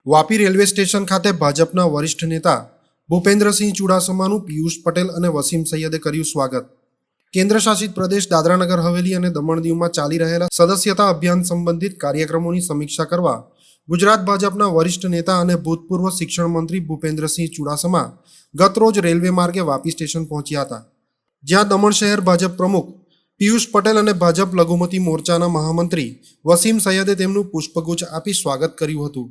Vapi railway station ખાતે ભાજપના વરિષ્ઠ નેતા ભૂપેન્દ્રસિંહ ચુડાસમાનું પિયુષ પટેલ અને વસીમ સૈયદે કર્યું સ્વાગત. કેન્દ્ર શાસિત પ્રદેશ દાદરાનગર હવેલી અને દમણ દીવમાં ચાલી રહેલા સદસ્યતા અભિયાન સંબંધિત કાર્યક્રમોની સમીક્ષા કરવા ગુજરાત ભાજપના વરિષ્ઠ નેતા અને ભૂતપૂર્વ શિક્ષણ મંત્રી ભૂપેન્દ્રસિંહ ચુડાસમા ગતરોજ રેલવે માર્ગે વાપી સ્ટેશન પહોંચ્યા હતા, જ્યાં દમણ શહેર ભાજપ પ્રમુખ પિયુષ પટેલ અને ભાજપ લઘુમતી મોરચાના મહામંત્રી વસીમ સૈયદે તેમનું પુષ્પગુચ્છ આપી સ્વાગત કર્યું હતું.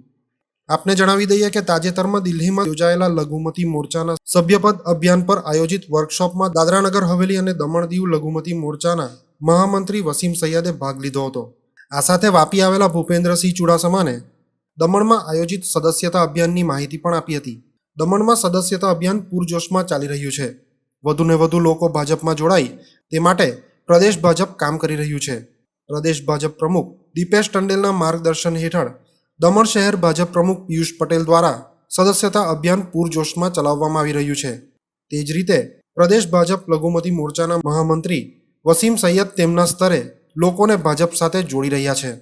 આપને જણાવી દઈએ કે તાજેતરમાં દિલ્હીમાં યોજાયેલા લઘુમતી મોરચાના સભ્યપદ અભિયાન પર આયોજિત વર્કશોપમાં દાદરાનગર હવેલી અને દમણ દીવ લઘુમતી મોરચાના મહામંત્રી વસીમ સૈયદે ભાગ લીધો હતો. આ સાથે વાપી આવેલા ભૂપેન્દ્રસિંહ ચુડાસમાને દમણમાં આયોજિત સદસ્યતા અભિયાનની માહિતી પણ આપી હતી. દમણમાં સદસ્યતા અભિયાન પૂરજોશમાં ચાલી રહ્યું છે. વધુને વધુ લોકો ભાજપમાં જોડાય તે માટે પ્રદેશ ભાજપ કામ કરી રહ્યું છે. પ્રદેશ ભાજપ પ્રમુખ દીપેશ ટંડેલના માર્ગદર્શન હેઠળ દમણ શહેર ભાજપ પ્રમુખ પિયુષ પટેલ દ્વારા સદસ્યતા અભિયાન પૂરજોશમાં ચલાવવામાં આવી રહ્યું છે. તે જ રીતે પ્રદેશ ભાજપ લઘુમતી મોરચાના મહામંત્રી વસીમ સૈયદ તેમના સ્તરે લોકોને ભાજપ સાથે જોડી રહ્યા છે.